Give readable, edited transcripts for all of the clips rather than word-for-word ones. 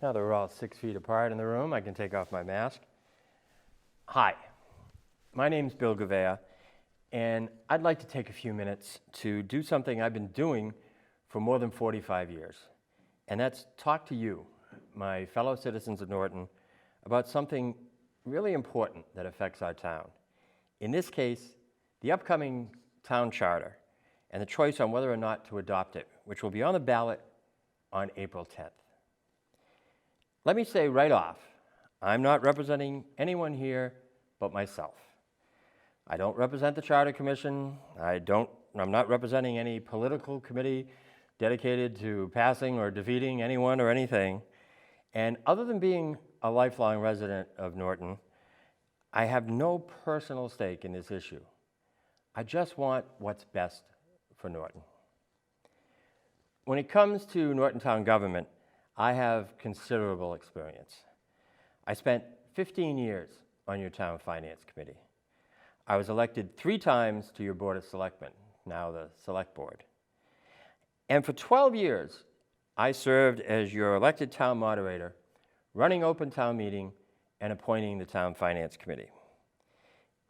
Now that we're all 6 feet apart in the room, I can take off my mask. Hi, my name's Bill Gouveia, and I'd like to take a few minutes to do something I've been doing for more than 45 years, and that's talk to you, my fellow citizens of Norton, about something really important that affects our town. In this case, the upcoming town charter and the choice on whether or not to adopt it, which will be on the ballot on April 10th. Let me say right off, I'm not representing anyone here but myself. I don't represent the Charter Commission. I'm not representing any political committee dedicated to passing or defeating anyone or anything. And other than being a lifelong resident of Norton, I have no personal stake in this issue. I just want what's best for Norton. When it comes to Norton Town government, I have considerable experience. I spent 15 years on your town finance committee. I was elected 3 times to your Board of Selectmen, now the Select Board. And for 12 years, I served as your elected town moderator, running open town meeting and appointing the town finance committee.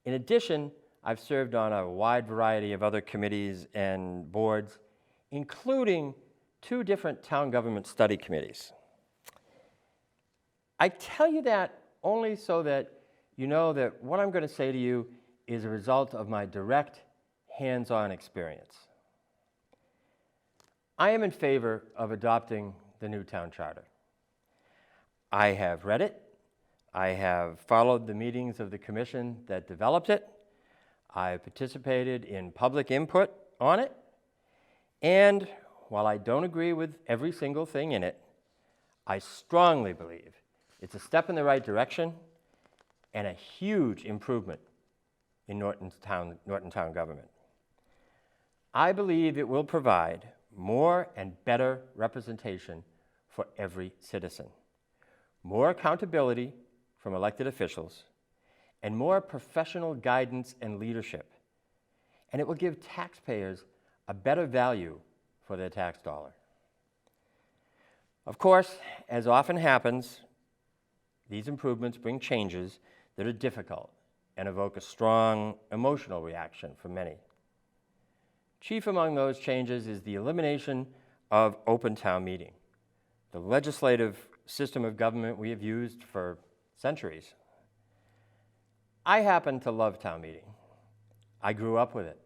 In addition, I've served on a wide variety of other committees and boards, including 2 different town government study committees. I tell you that only so that you know that what I'm going to say to you is a result of my direct, hands-on experience. I am in favor of adopting the new town charter. I have read it. I have followed the meetings of the commission that developed it. I participated in public input on it. And while I don't agree with every single thing in it, I strongly believe it's a step in the right direction and a huge improvement in Norton Town government. I believe it will provide more and better representation for every citizen, more accountability from elected officials, and more professional guidance and leadership. And it will give taxpayers a better value for their tax dollar. Of course, as often happens, these improvements bring changes that are difficult and evoke a strong emotional reaction from many. Chief among those changes is the elimination of open town meeting, the legislative system of government we have used for centuries. I happen to love town meeting. I grew up with it.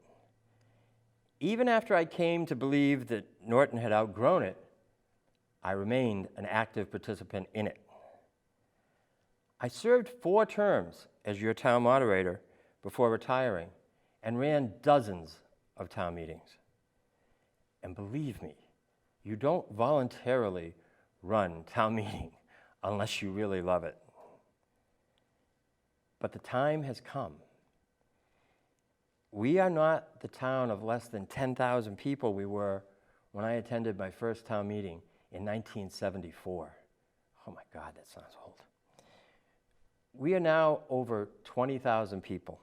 Even after I came to believe that Norton had outgrown it, I remained an active participant in it. I served 4 terms as your town moderator before retiring and ran dozens of town meetings. And believe me, you don't voluntarily run town meeting unless you really love it. But the time has come. We are not the town of less than 10,000 people we were when I attended my first town meeting in 1974. Oh my God, that sounds old. We are now over 20,000 people.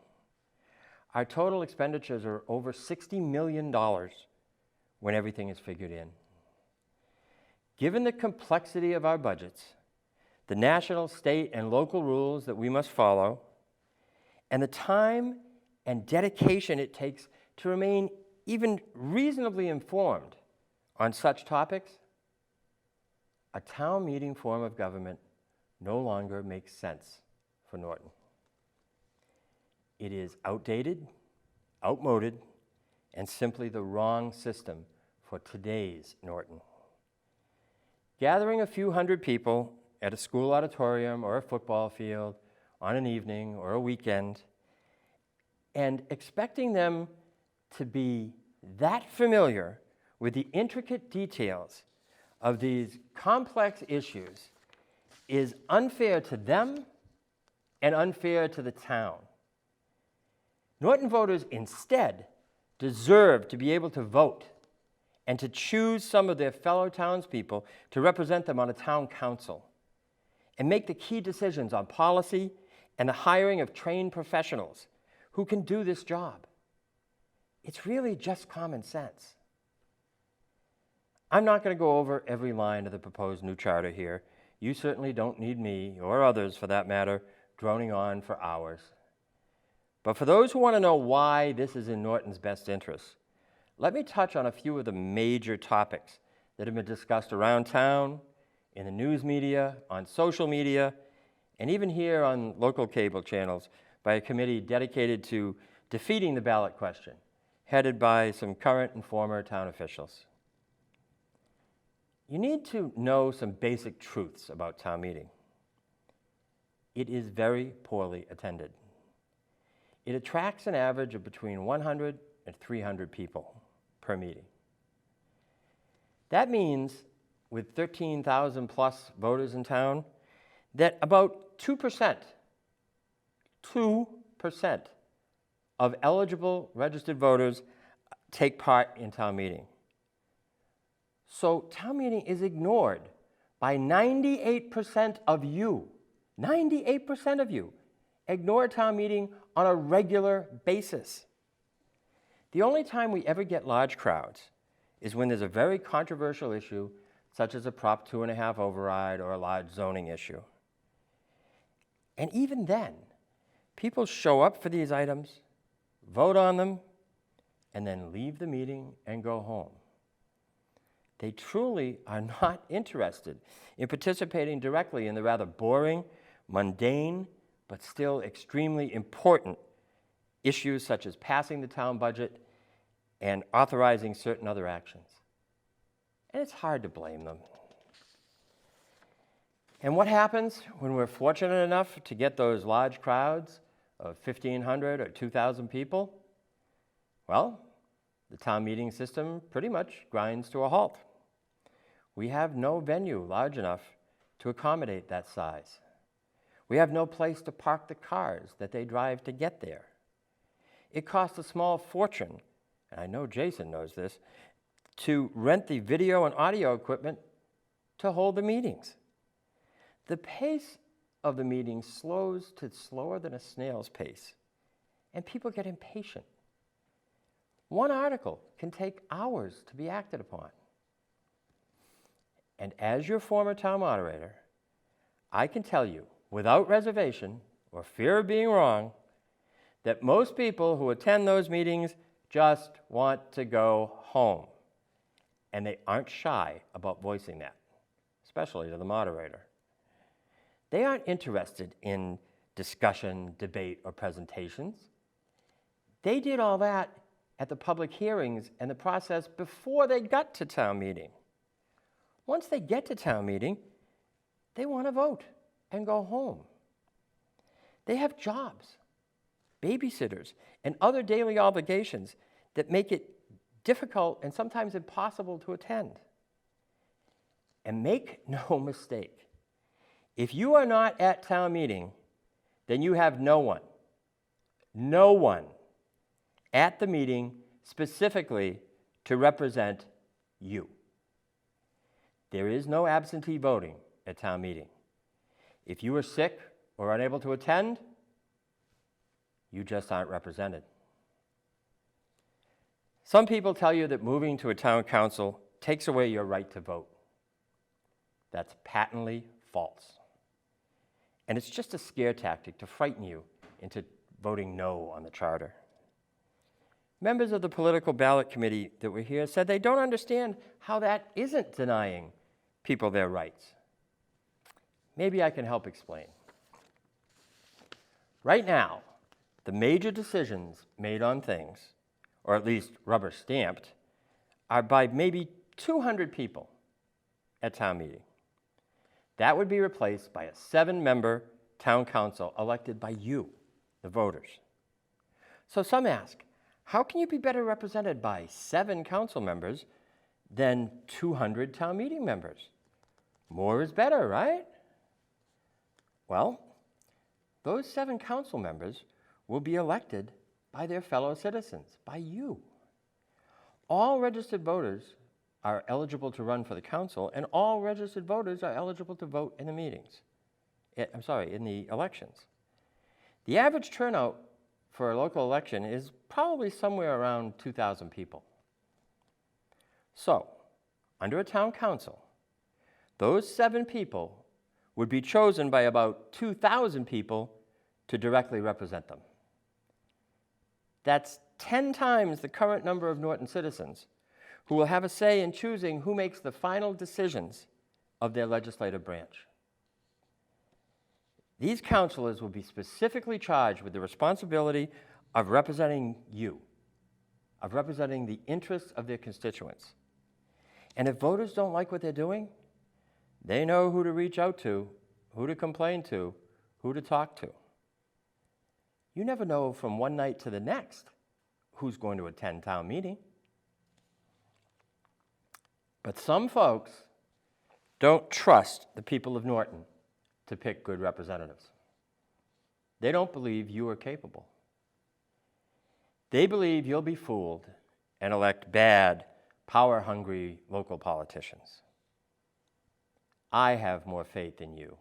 Our total expenditures are over $60 million when everything is figured in. Given the complexity of our budgets, the national, state, and local rules that we must follow, and the time and dedication it takes to remain even reasonably informed on such topics, a town meeting form of government no longer makes sense for Norton. It is outdated, outmoded, and simply the wrong system for today's Norton. Gathering a few hundred people at a school auditorium or a football field on an evening or a weekend and expecting them to be that familiar with the intricate details of these complex issues is unfair to them and unfair to the town. Norton voters instead deserve to be able to vote and to choose some of their fellow townspeople to represent them on a town council and make the key decisions on policy and the hiring of trained professionals who can do this job. It's really just common sense. I'm not going to go over every line of the proposed new charter here. you certainly don't need me, or others for that matter, droning on for hours. But for those who want to know why this is in Norton's best interests, let me touch on a few of the major topics that have been discussed around town, in the news media, on social media, and even here on local cable channels by a committee dedicated to defeating the ballot question, headed by some current and former town officials. You need to know some basic truths about town meeting. It is very poorly attended. It attracts an average of between 100 and 300 people per meeting. That means, with 13,000 plus voters in town, that about 2% of eligible registered voters take part in town meeting. So town meeting is ignored by 98% of you. 98% of you ignore town meeting on a regular basis. The only time we ever get large crowds is when there's a very controversial issue, such as a Prop 2.5 override or a large zoning issue. And even then, people show up for these items, vote on them, and then leave the meeting and go home. They truly are not interested in participating directly in the rather boring, mundane, but still extremely important issues such as passing the town budget and authorizing certain other actions. And it's hard to blame them. And what happens when we're fortunate enough to get those large crowds of 1,500 or 2,000 people? Well, the town meeting system pretty much grinds to a halt. We have no venue large enough to accommodate that size. We have no place to park the cars that they drive to get there. It costs a small fortune, and I know Jason knows this, to rent the video and audio equipment to hold the meetings. The pace of the meeting slows to slower than a snail's pace, and people get impatient. One article can take hours to be acted upon. And as your former town moderator, I can tell you, without reservation or fear of being wrong, that most people who attend those meetings just want to go home. And they aren't shy about voicing that, especially to the moderator. They aren't interested in discussion, debate, or presentations. They did all that at the public hearings and the process before they got to town meeting. Once they get to town meeting, they want to vote and go home. They have jobs, babysitters, and other daily obligations that make it difficult and sometimes impossible to attend. And make no mistake, if you are not at town meeting, then you have no one at the meeting specifically to represent you. There is no absentee voting at town meeting. If you are sick or unable to attend, you just aren't represented. Some people tell you that moving to a town council takes away your right to vote. That's patently false. And it's just a scare tactic to frighten you into voting no on the charter. Members of the political ballot committee that were here said they don't understand how that isn't denying people their rights. Maybe I can help explain. Right now, the major decisions made on things, or at least rubber stamped, are by maybe 200 people at town meeting. That would be replaced by a 7-member town council elected by you, the voters. So some ask, how can you be better represented by 7 council members than 200 town meeting members? More is better, right? Well, those 7 council members will be elected by their fellow citizens, by you. All registered voters are eligible to run for the council, and all registered voters are eligible to vote in the meetings. In the elections. The average turnout for a local election is probably somewhere around 2,000 people. So, under a town council, those 7 people would be chosen by about 2,000 people to directly represent them. That's 10 times the current number of Norton citizens who will have a say in choosing who makes the final decisions of their legislative branch. These councilors will be specifically charged with the responsibility of representing you, of representing the interests of their constituents. And if voters don't like what they're doing, they know who to reach out to, who to complain to, who to talk to. You never know from one night to the next who's going to attend town meeting. But some folks don't trust the people of Norton to pick good representatives. They don't believe you are capable. They believe you'll be fooled and elect bad, power-hungry local politicians. I have more faith in you.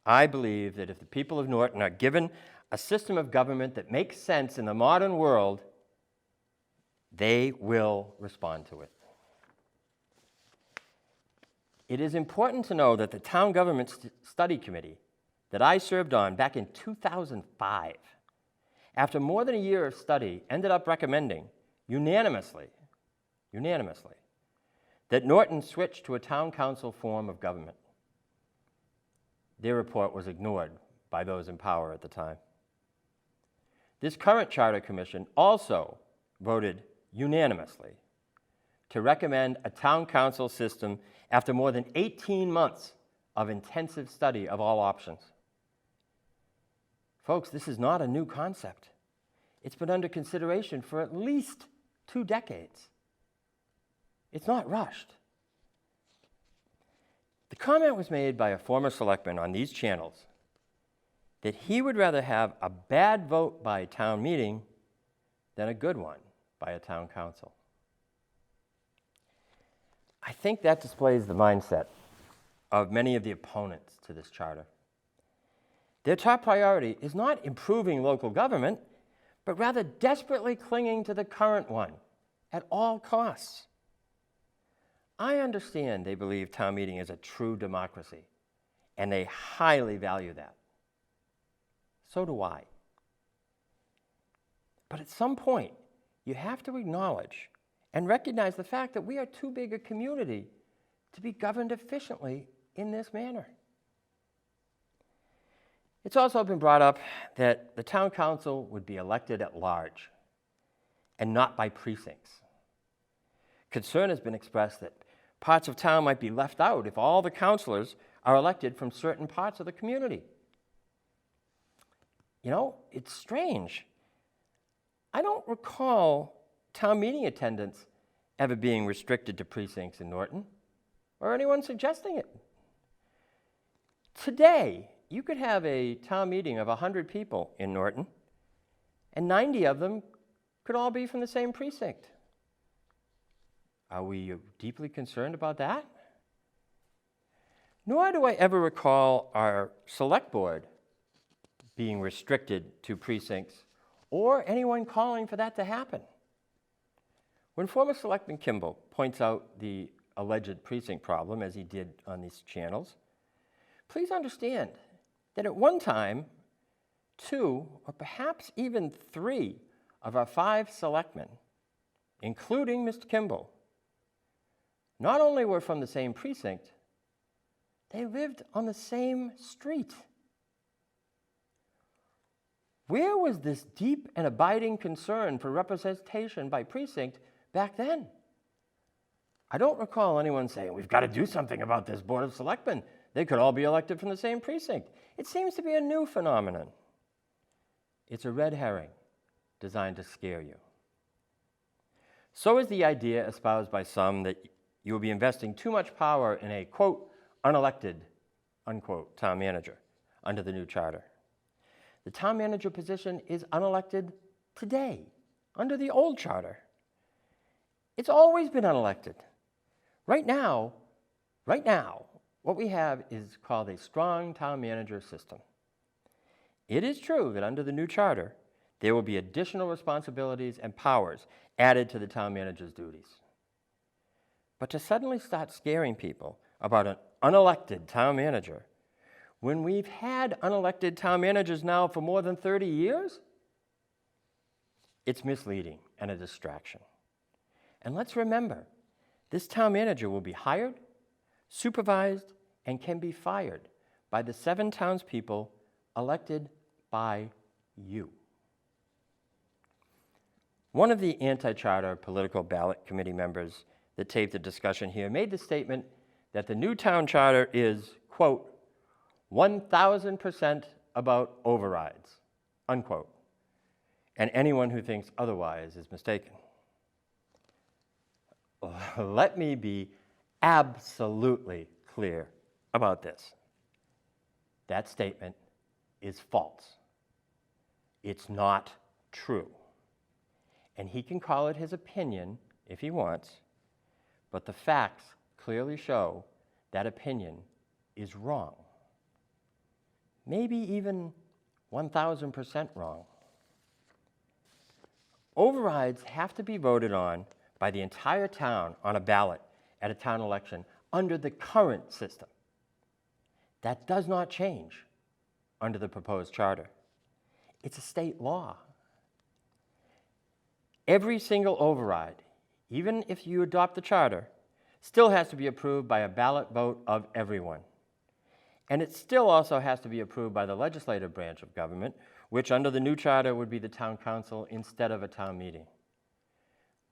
I believe that if the people of Norton are given a system of government that makes sense in the modern world, they will respond to it. It is important to know that the Town Government Study Committee that I served on back in 2005, after more than a year of study, ended up recommending unanimously, that Norton switch to a town council form of government. Their report was ignored by those in power at the time. This current Charter Commission also voted unanimously to recommend a town council system after more than 18 months of intensive study of all options. Folks, this is not a new concept. It's been under consideration for at least 2 decades. It's not rushed. The comment was made by a former selectman on these channels that he would rather have a bad vote by a town meeting than a good one by a town council. I think that displays the mindset of many of the opponents to this charter. Their top priority is not improving local government, but rather desperately clinging to the current one at all costs. I understand they believe town meeting is a true democracy, and they highly value that. So do I. But at some point, you have to acknowledge and recognize the fact that we are too big a community to be governed efficiently in this manner. It's also been brought up that the town council would be elected at large and not by precincts. Concern has been expressed that parts of town might be left out if all the councilors are elected from certain parts of the community. You know, it's strange. I don't recall town meeting attendance ever being restricted to precincts in Norton, or anyone suggesting it. Today, you could have a town meeting of 100 people in Norton, and 90 of them could all be from the same precinct. Are we deeply concerned about that? Nor do I ever recall our select board being restricted to precincts or anyone calling for that to happen. When former Selectman Kimball points out the alleged precinct problem, as he did on these channels, please understand that at one time, 2 or perhaps even 3 of our 5 selectmen, including Mr. Kimball, not only were from the same precinct, they lived on the same street. Where was this deep and abiding concern for representation by precinct back then? I don't recall anyone saying, we've got to do something about this Board of Selectmen. They could all be elected from the same precinct. It seems to be a new phenomenon. It's a red herring designed to scare you. So is the idea espoused by some that you will be investing too much power in a, quote, unelected, unquote, town manager under the new charter. The town manager position is unelected today under the old charter. It's always been unelected. Right now, what we have is called a strong town manager system. It is true that under the new charter, there will be additional responsibilities and powers added to the town manager's duties. But to suddenly start scaring people about an unelected town manager when we've had unelected town managers now for more than 30 years? It's misleading and a distraction. And let's remember, this town manager will be hired, supervised, and can be fired by the 7 townspeople elected by you. One of the anti-charter political ballot committee members that taped the discussion here made the statement that the new town charter is, quote, 1,000% about overrides, unquote. And anyone who thinks otherwise is mistaken. Let me be absolutely clear about this. That statement is false. It's not true. And he can call it his opinion if he wants, but the facts clearly show that opinion is wrong. Maybe even 1,000% wrong. Overrides have to be voted on by the entire town on a ballot at a town election under the current system. That does not change under the proposed charter. It's a state law. Every single override, even if you adopt the charter, still has to be approved by a ballot vote of everyone. And it still also has to be approved by the legislative branch of government, which under the new charter would be the town council instead of a town meeting.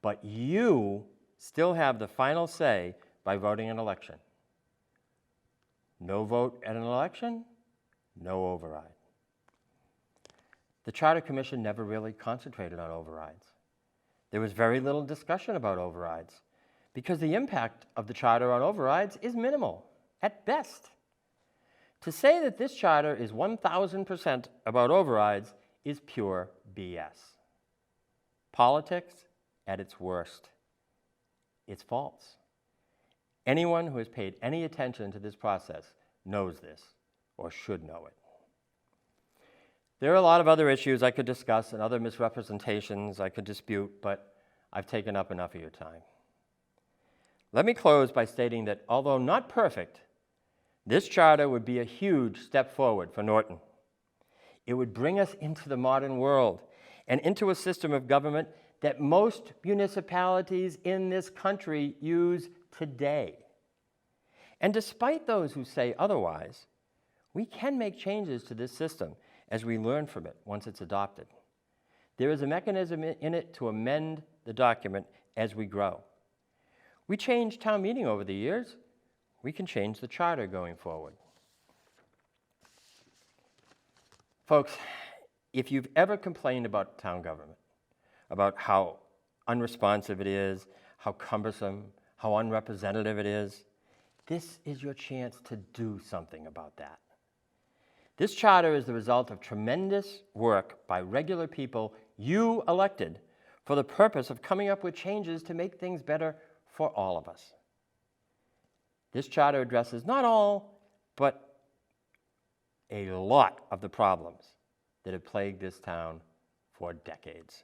But you still have the final say by voting an election. No vote at an election, no override. The Charter Commission never really concentrated on overrides. There was very little discussion about overrides because the impact of the charter on overrides is minimal, at best. To say that this charter is 1,000% about overrides is pure BS. Politics at its worst. It's false. Anyone who has paid any attention to this process knows this, or should know it. There are a lot of other issues I could discuss and other misrepresentations I could dispute, but I've taken up enough of your time. Let me close by stating that although not perfect, this charter would be a huge step forward for Norton. It would bring us into the modern world and into a system of government that most municipalities in this country use today. And despite those who say otherwise, we can make changes to this system as we learn from it once it's adopted. There is a mechanism in it to amend the document as we grow. We changed town meeting over the years. We can change the charter going forward. Folks, if you've ever complained about town government, about how unresponsive it is, how cumbersome, how unrepresentative it is, this is your chance to do something about that. This charter is the result of tremendous work by regular people you elected for the purpose of coming up with changes to make things better for all of us. This charter addresses not all, but a lot of the problems that have plagued this town for decades.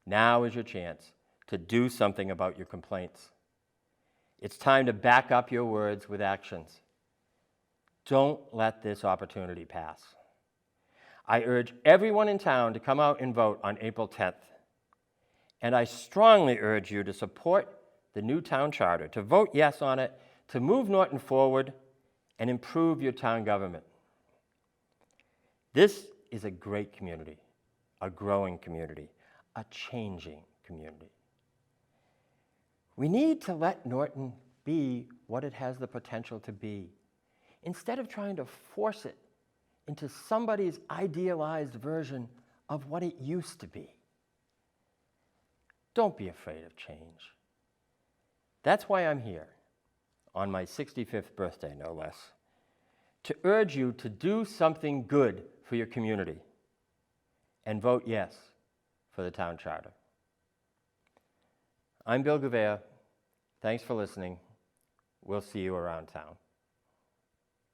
Now is your chance to do something about your complaints. It's time to back up your words with actions. Don't let this opportunity pass. I urge everyone in town to come out and vote on April 10th. And I strongly urge you to support the new town charter, to vote yes on it, to move Norton forward and improve your town government. This is a great community, a growing community, a changing community. We need to let Norton be what it has the potential to be, instead of trying to force it into somebody's idealized version of what it used to be. Don't be afraid of change. That's why I'm here, on my 65th birthday, no less, to urge you to do something good for your community and vote yes for the town charter. I'm Bill Gouveia. Thanks for listening. We'll see you around town.